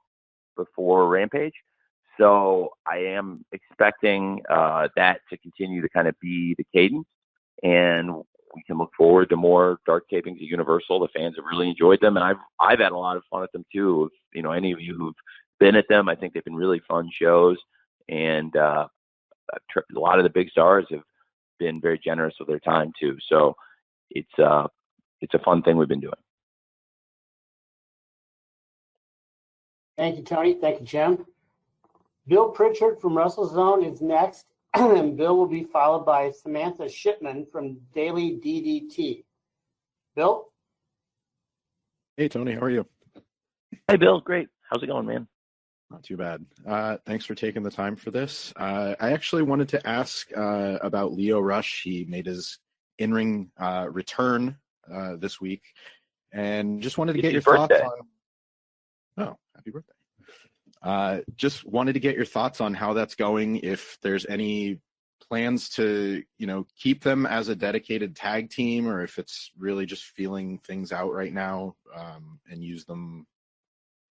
before Rampage. So I am expecting that to continue to kind of be the cadence, and we can look forward to more dark tapings at Universal. The fans have really enjoyed them, and I've had a lot of fun at them too. If, any of you who've been at them, I think they've been really fun shows, and a lot of the big stars have been very generous with their time too. So it's a fun thing we've been doing. Thank you, Tony. Thank you, Jim. Bill Pritchard from WrestleZone is next, and Bill will be followed by Samantha Shipman from Daily DDT. Bill? Hey, Tony. How are you? Hey, Bill. Great. How's it going, man? Not too bad. Thanks for taking the time for this. I actually wanted to ask about Lio Rush. He made his in-ring return this week, and just wanted to get your thoughts on... Oh, happy birthday. Just wanted to get your thoughts on how that's going, if there's any plans to, keep them as a dedicated tag team, or if it's really just feeling things out right now and use them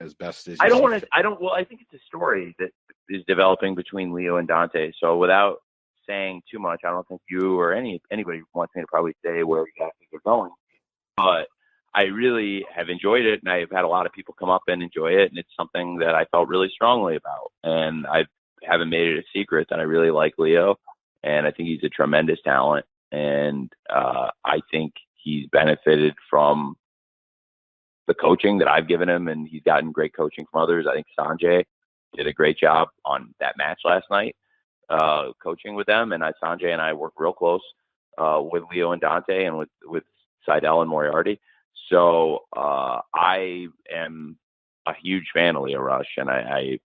as best as you Well, I think it's a story that is developing between Lio and Dante. So without saying too much, I don't think you or anybody wants me to probably say where exactly they're going. But I really have enjoyed it, and I've had a lot of people come up and enjoy it, and it's something that I felt really strongly about. And I haven't made it a secret that I really like Lio, and I think he's a tremendous talent, and I think he's benefited from the coaching that I've given him, and he's gotten great coaching from others. I think Sanjay did a great job on that match last night, coaching with them, and Sanjay and I work real close with Lio and Dante and with Seidel and Moriarty. So I am a huge fan of Lio Rush, and I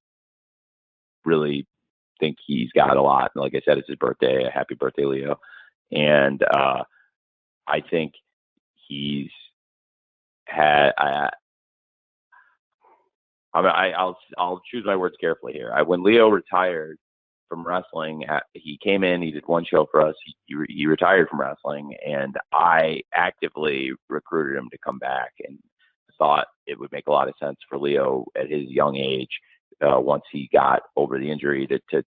really think he's got a lot. And like I said, it's his birthday. Happy birthday, Lio. And I think he's had I'll choose my words carefully here. When Lio retired from wrestling, he came in, he did one show for us, he retired from wrestling, and I actively recruited him to come back, and thought it would make a lot of sense for Lio at his young age, once he got over the injury, to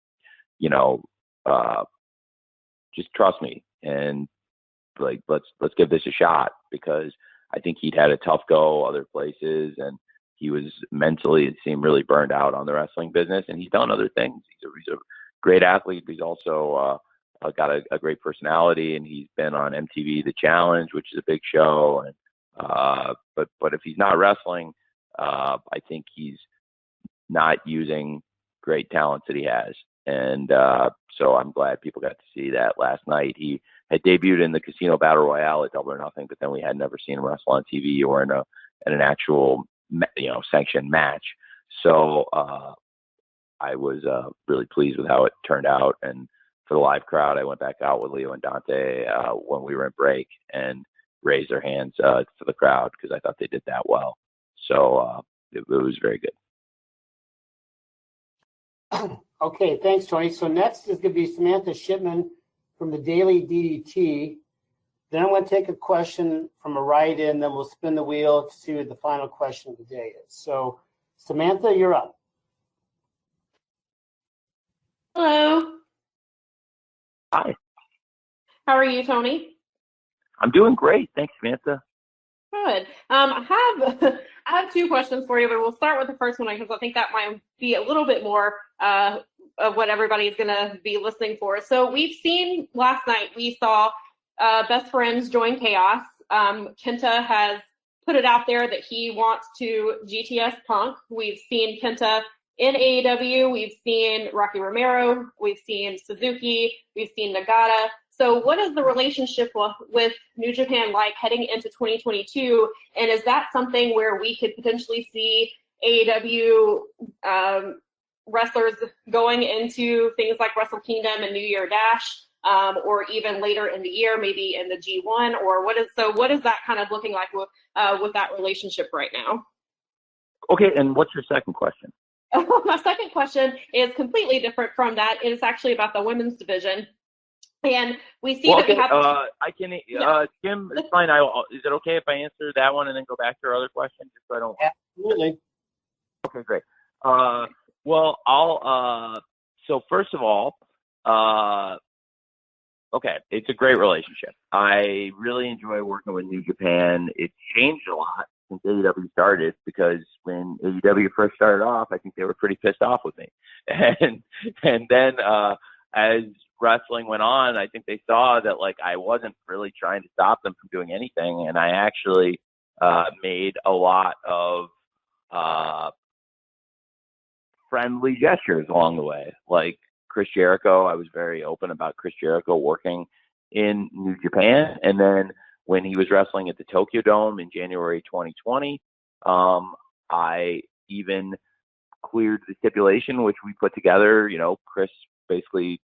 just trust me and let's give this a shot, because I think he'd had a tough go other places, and he was mentally, it seemed, really burned out on the wrestling business, and he's done other things. He's a great athlete, but he's also got a great personality, and he's been on MTV The Challenge, which is a big show. And but if he's not wrestling, I think he's not using great talents that he has. And so I'm glad people got to see that last night. He had debuted in the Casino Battle Royale at Double or Nothing, but then we had never seen him wrestle on TV or in an actual sanctioned match. So I was really pleased with how it turned out. And for the live crowd, I went back out with Lio and Dante when we were in break and raised their hands for the crowd, because I thought they did that well. So it was very good. Okay, thanks, Tony. So next is going to be Samantha Shipman from the Daily DDT. Then I'm going to take a question from a write-in, then we'll spin the wheel to see what the final question of the day is. So Samantha, you're up. Hello. Hi. How are you, Tony? I'm doing great. Thanks, Samantha. Good. I have two questions for you, but we'll start with the first one because I think that might be a little bit more of what everybody's going to be listening for. So we've seen last night, we saw Best Friends join Chaos. Kenta has put it out there that he wants to GTS Punk. We've seen Kenta in AEW. We've seen Rocky Romero. We've seen Suzuki. We've seen Nagata. So what is the relationship with New Japan like heading into 2022? And is that something where we could potentially see AEW wrestlers going into things like Wrestle Kingdom and New Year Dash, or even later in the year, maybe in the G1? Or what is that kind of looking like with that relationship right now? Okay, and what's your second question? My second question is completely different from that. It is actually about the women's division. And we see that we have. I can, Jim, it's fine. Is it okay if I answer that one and then go back to your other question, just so I don't? Absolutely. Okay, great. Well, so first of all, okay, it's a great relationship. I really enjoy working with New Japan. It's changed a lot since AEW started, because when AEW first started off, I think they were pretty pissed off with me, and then as wrestling went on, I think they saw that like I wasn't really trying to stop them from doing anything, and I actually made a lot of friendly gestures along the way. Like Chris Jericho, I was very open about Chris Jericho working in New Japan, and then when he was wrestling at the Tokyo Dome in January 2020, I even cleared the stipulation which we put together. You know, Chris basically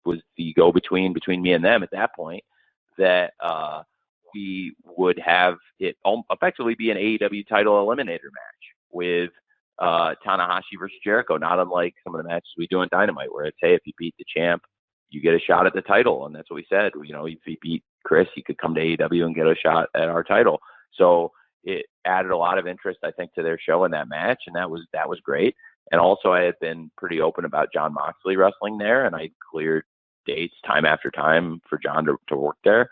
was the go-between between me and them at that point, that we would have it effectively be an AEW title eliminator match with Tanahashi versus Jericho, not unlike some of the matches we do in Dynamite, where it's, hey, if you beat the champ, you get a shot at the title. And that's what we said. You know, if he beat Chris, he could come to AEW and get a shot at our title. So it added a lot of interest, I think, to their show in that match, and that was great. And also, I had been pretty open about Jon Moxley wrestling there, and I cleared dates time after time for John to work there.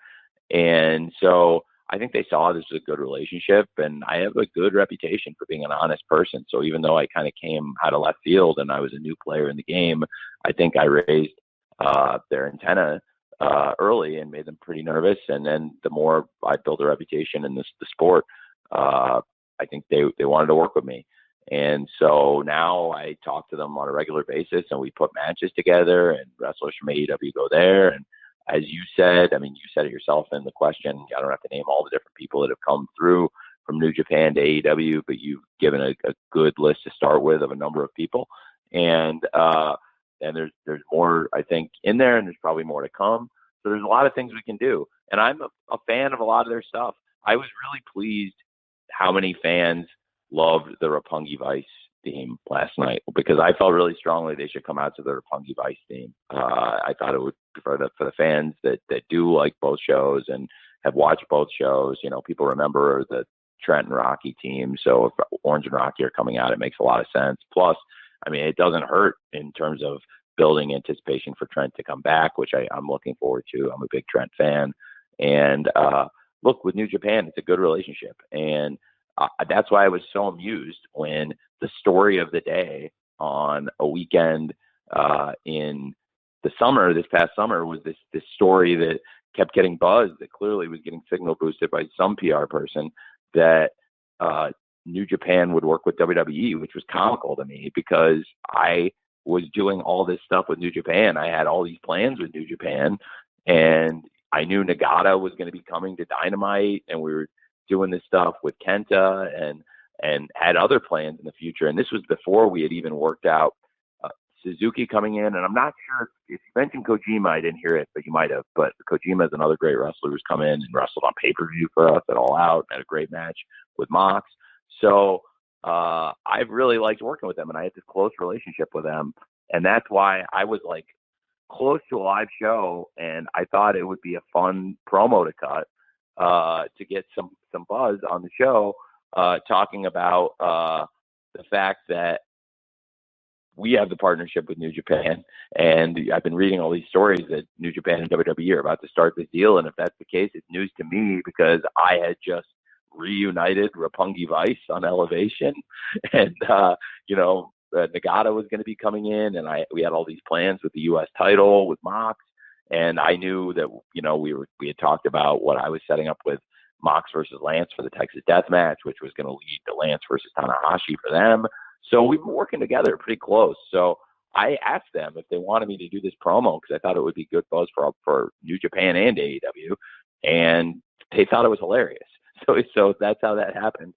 And so I think they saw this as a good relationship, and I have a good reputation for being an honest person. So even though I kind of came out of left field and I was a new player in the game, I think I raised their antenna early and made them pretty nervous. And then the more I built a reputation in the sport, I think they wanted to work with me. And so now I talk to them on a regular basis, and we put matches together, and wrestlers from AEW go there. And as you said, I mean, you said it yourself in the question, I don't have to name all the different people that have come through from New Japan to AEW, but you've given a good list to start with of a number of people. And there's more, I think, in there, and there's probably more to come. So there's a lot of things we can do. And I'm a fan of a lot of their stuff. I was really pleased how many fans loved the Roppongi Vice theme last night, because I felt really strongly they should come out to the Roppongi Vice theme. I thought it would, for the fans that do like both shows and have watched both shows, you know, people remember the Trent and Rocky team. So if Orange and Rocky are coming out, it makes a lot of sense. Plus, I mean, it doesn't hurt in terms of building anticipation for Trent to come back, which I'm looking forward to. I'm a big Trent fan. And look, with New Japan, it's a good relationship. And that's why I was so amused when the story of the day on a weekend in the summer, this past summer, was this story that kept getting buzzed, that clearly was getting signal boosted by some PR person, that New Japan would work with WWE, which was comical to me, because I was doing all this stuff with New Japan. I had all these plans with New Japan, and I knew Nagata was going to be coming to Dynamite, and we were doing this stuff with Kenta and had other plans in the future. And this was before we had even worked out Suzuki coming in. And I'm not sure if you mentioned Kojima, I didn't hear it, but you might have. But Kojima is another great wrestler who's come in and wrestled on pay-per-view for us at All Out, had a great match with Mox. So I've really liked working with them, and I had this close relationship with them. And that's why I was like close to a live show, and I thought it would be a fun promo to cut to get some buzz on the show, talking about the fact that we have the partnership with New Japan, and I've been reading all these stories that New Japan and WWE are about to start this deal, and if that's the case, it's news to me because I had just reunited Roppongi Vice on Elevation, and Nagata was going to be coming in, and we had all these plans with the U.S. title with Mox, and I knew that we had talked about what I was setting up with Mox versus Lance for the Texas Death Match, which was going to lead to Lance versus Tanahashi for them. So we've been working together pretty close. So I asked them if they wanted me to do this promo because I thought it would be good buzz for New Japan and AEW, and they thought it was hilarious. So that's how that happened.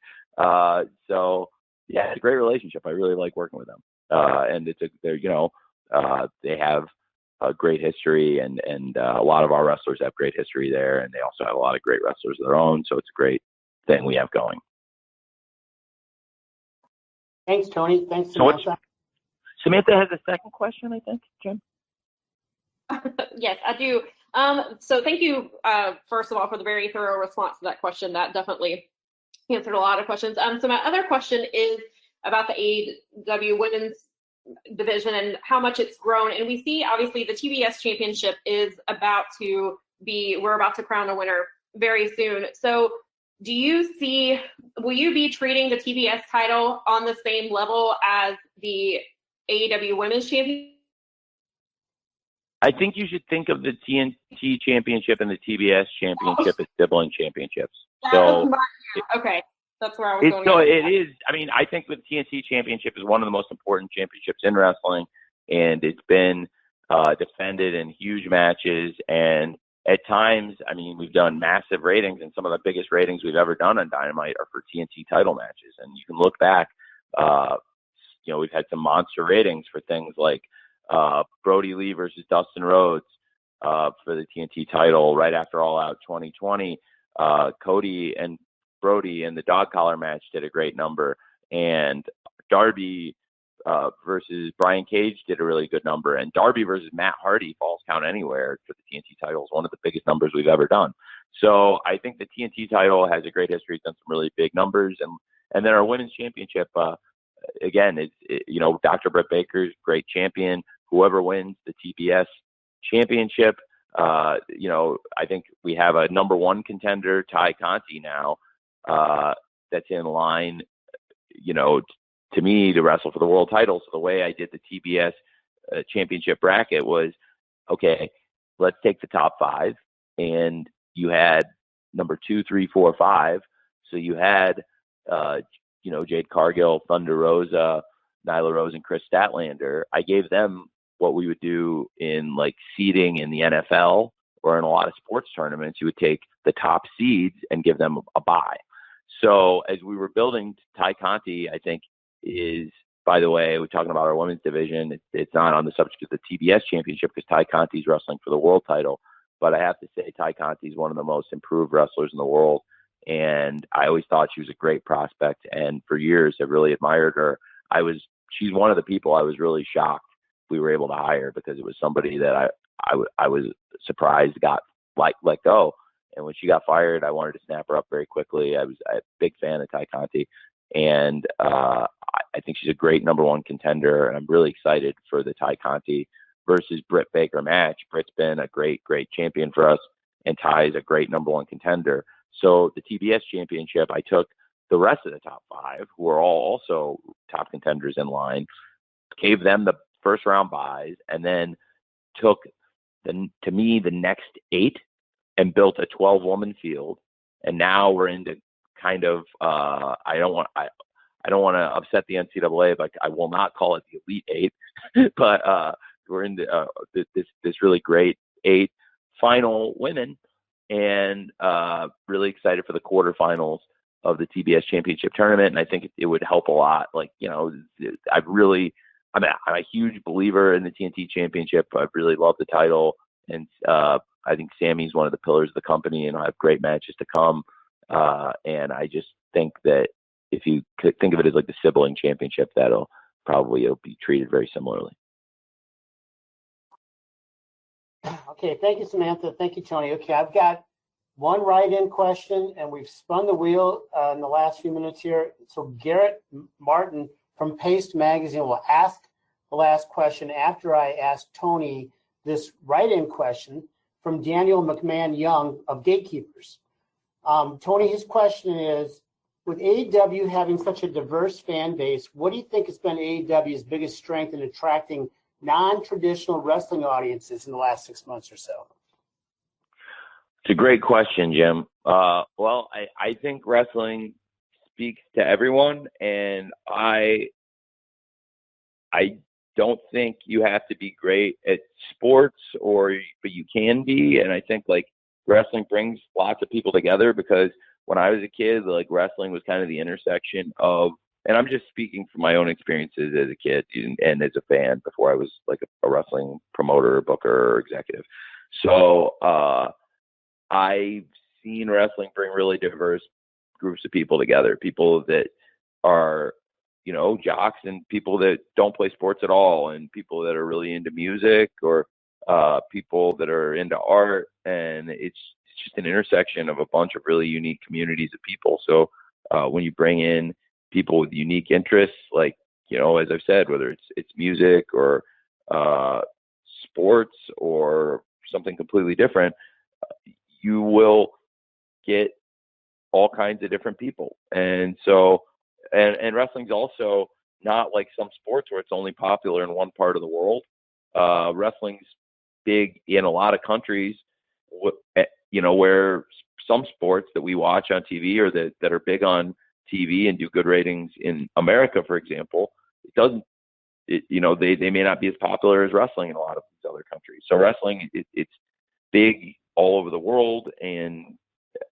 So yeah, it's a great relationship. I really like working with them, and they have a great history, and a lot of our wrestlers have great history there, and they also have a lot of great wrestlers of their own. So it's a great thing we have going. Thanks, Tony. Thanks, Samantha. Samantha has a second question, I think, Jim? Yes, I do. So thank you, first of all, for the very thorough response to that question. That definitely answered a lot of questions. So my other question is about the AEW women's division and how much it's grown. And we see, obviously, the TBS championship we're about to crown a winner very soon. So will you be treating the TBS title on the same level as the AEW Women's Championship? I think you should think of the TNT Championship and the TBS Championship as sibling championships. Okay, that's where I was going. So it is. I mean, I think the TNT Championship is one of the most important championships in wrestling, and it's been defended in huge matches. And at times, I mean, we've done massive ratings, and some of the biggest ratings we've ever done on Dynamite are for TNT title matches. And you can look back, we've had some monster ratings for things like Brody Lee versus Dustin Rhodes for the TNT title right after All Out 2020. Cody and Brody in the dog collar match did a great number, and Darby versus Brian Cage did a really good number, and Darby versus Matt Hardy, Falls Count Anywhere for the TNT title is one of the biggest numbers we've ever done. So I think the TNT title has a great history. It's done some really big numbers, and then our women's championship, again, Dr. Britt Baker's great champion. Whoever wins the TBS championship, I think we have a number one contender, Ty Conti now, that's in line, to me, to wrestle for the world title. So the way I did the TBS championship bracket was, okay, let's take the top five, and you had number 2, 3, 4, 5. So you had, Jade Cargill, Thunder Rosa, Nyla Rose, and Chris Statlander. I gave them what we would do in like seeding in the NFL or in a lot of sports tournaments. You would take the top seeds and give them a bye. So as we were building, Ty Conti, I think, is, by the way, we're talking about our women's division. It's not on the subject of the TBS championship because Ty Conti's wrestling for the world title. But I have to say, Ty Conti is one of the most improved wrestlers in the world. And I always thought she was a great prospect. And for years, I really admired her. She's one of the people I was really shocked we were able to hire because it was somebody that I was surprised got let go. And when she got fired, I wanted to snap her up very quickly. I was a big fan of Ty Conti. And I think she's a great number one contender. And I'm really excited for the Ty Conti versus Britt Baker match. Britt's been a great, great champion for us. And Ty is a great number one contender. So the TBS championship, I took the rest of the top five, who are all also top contenders in line, gave them the first round buys, and then took the next 8 and built a 12-woman field. And now we're into kind of I don't want to upset the NCAA, but I will not call it the Elite 8, but we're into this really great 8 final women, and really excited for the quarterfinals of the TBS championship tournament. And I think it would help a lot. I'm a huge believer in the TNT championship. I really love the title. And I think Sammy's one of the pillars of the company, and I'll have great matches to come. And I just think that if you could think of it as like the sibling championship, it'll be treated very similarly. Okay, thank you, Samantha. Thank you, Tony. Okay, I've got one write-in question, and we've spun the wheel in the last few minutes here. So Garrett Martin from Paste Magazine will ask the last question after I ask Tony this write-in question from Daniel McMahon Young of Gatekeepers. Tony, his question is, with AEW having such a diverse fan base, what do you think has been AEW's biggest strength in attracting non-traditional wrestling audiences in the last 6 months or so? It's a great question, Jim. Well, I think wrestling speaks to everyone, and I don't think you have to be great at sports, but you can be. And I think like wrestling brings lots of people together, because when I was a kid, like wrestling was kind of the intersection of, and I'm just speaking from my own experiences as a kid and as a fan before I was like a wrestling promoter, booker, or executive. So I've seen wrestling bring really diverse groups of people together, people that are, you know, jocks and people that don't play sports at all, and people that are really into music, or people that are into art. And it's just an intersection of a bunch of really unique communities of people. So when you bring in people with unique interests, like, you know, as I've said, whether it's music or sports or something completely different, you will get all kinds of different people. And so, and wrestling's also not like some sports where it's only popular in one part of the world. Wrestling's big in a lot of countries, you know, where some sports that we watch on TV or that are big on TV and do good ratings in America, for example, you know, they may not be as popular as wrestling in a lot of these other countries. So wrestling, it's big all over the world, and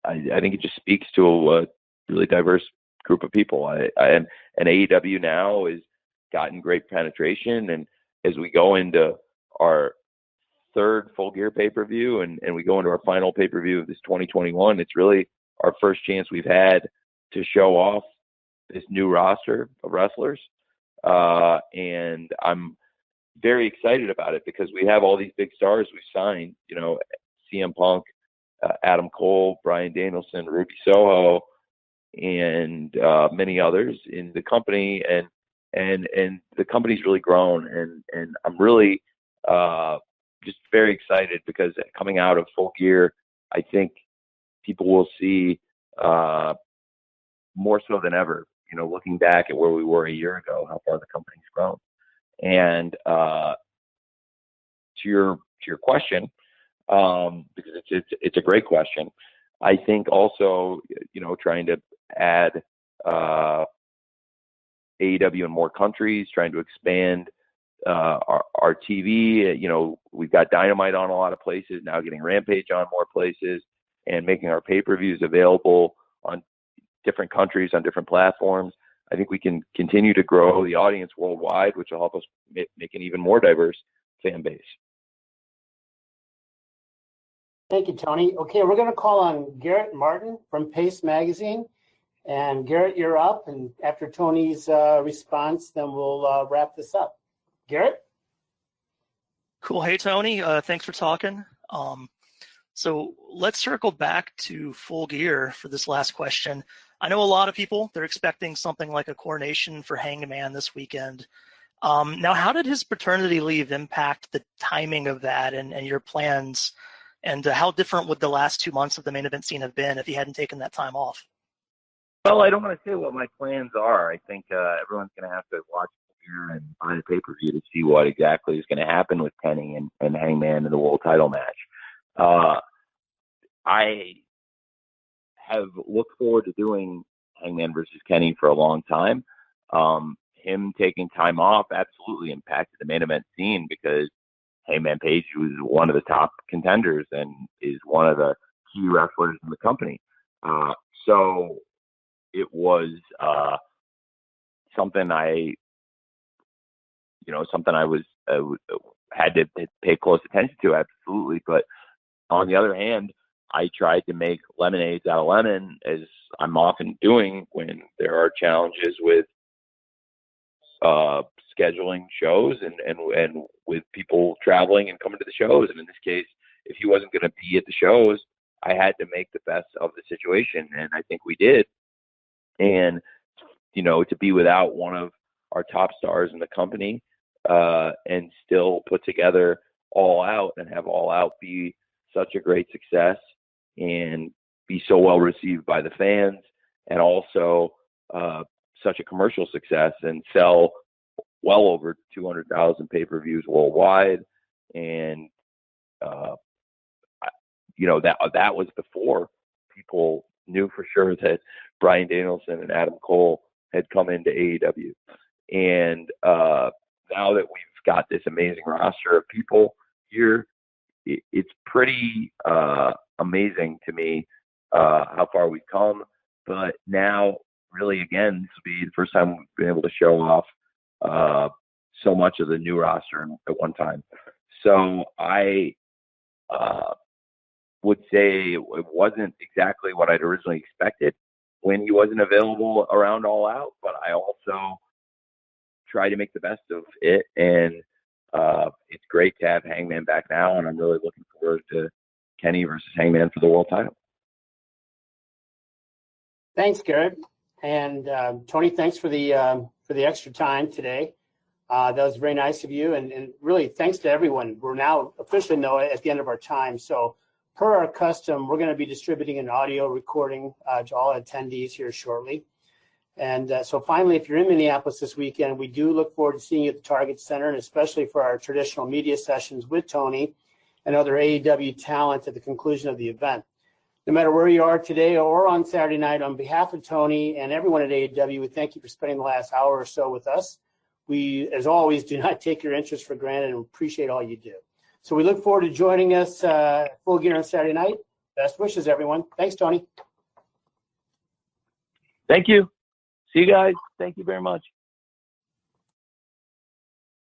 I think it just speaks to a really diverse group of people. And AEW now has gotten great penetration, and as we go into our third Full Gear pay-per-view and we go into our final pay-per-view of this 2021, it's really our first chance we've had to show off this new roster of wrestlers. And I'm very excited about it because we have all these big stars we've signed, you know, CM Punk, Adam Cole, Bryan Danielson, Ruby Soho, and many others in the company. And the company's really grown, and I'm really just very excited because coming out of Full Gear, I think people will see more so than ever, you know, looking back at where we were a year ago, how far the company's grown. And to your question, because it's a great question, I think also, you know, trying to add AEW in more countries, trying to expand our TV. You know, we've got Dynamite on a lot of places now, getting Rampage on more places, and making our pay-per-views available on different countries, on different platforms. I think we can continue to grow the audience worldwide, which will help us make an even more diverse fan base. Thank you, Tony. Okay, we're going to call on Garrett Martin from Paste Magazine. And Garrett, you're up. And after Tony's response, then we'll wrap this up. Garrett? Cool. Hey, Tony. Thanks for talking. So let's circle back to Full Gear for this last question. I know a lot of people, they're expecting something like a coronation for Hangman this weekend. Now, how did his paternity leave impact the timing of that and your plans? And how different would the last 2 months of the main event scene have been if he hadn't taken that time off? Well, I don't want to say what my plans are. I think everyone's going to have to watch here and buy the pay-per-view to see what exactly is going to happen with Kenny and Hangman in the world title match. I have looked forward to doing Hangman versus Kenny for a long time. Him taking time off absolutely impacted the main event scene because Hangman Page was one of the top contenders and is one of the key wrestlers in the company. So it was something I had to pay close attention to, absolutely. But on the other hand, I tried to make lemonades out of lemon, as I'm often doing when there are challenges with scheduling shows and with people traveling and coming to the shows. And in this case, if he wasn't going to be at the shows, I had to make the best of the situation, and I think we did. And, you know, to be without one of our top stars in the company, and still put together All Out and have All Out be such a great success and be so well received by the fans, and also such a commercial success and sell well over 200,000 pay-per-views worldwide. And that was before people knew for sure that Bryan Danielson and Adam Cole had come into AEW. And now that we've got this amazing roster of people here, it's pretty amazing to me how far we've come. But now, really, again, this will be the first time we've been able to show off so much of the new roster at one time. So I would say it wasn't exactly what I'd originally expected when he wasn't available around All Out, but I also try to make the best of it. And it's great to have Hangman back now, and I'm really looking forward to Kenny versus Hangman for the world title. Thanks, Garrett. And Tony, thanks for the extra time today. That was very nice of you, and really thanks to everyone. We're now officially at the end of our time. So per our custom, we're going to be distributing an audio recording to all attendees here shortly. And so finally, if you're in Minneapolis this weekend, we do look forward to seeing you at the Target Center, and especially for our traditional media sessions with Tony and other AEW talent at the conclusion of the event. No matter where you are today or on Saturday night, on behalf of Tony and everyone at AEW, we thank you for spending the last hour or so with us. We, as always, do not take your interest for granted and appreciate all you do. So we look forward to joining us Full Gear on Saturday night. Best wishes, everyone. Thanks, Tony. Thank you. See you guys. Thank you very much.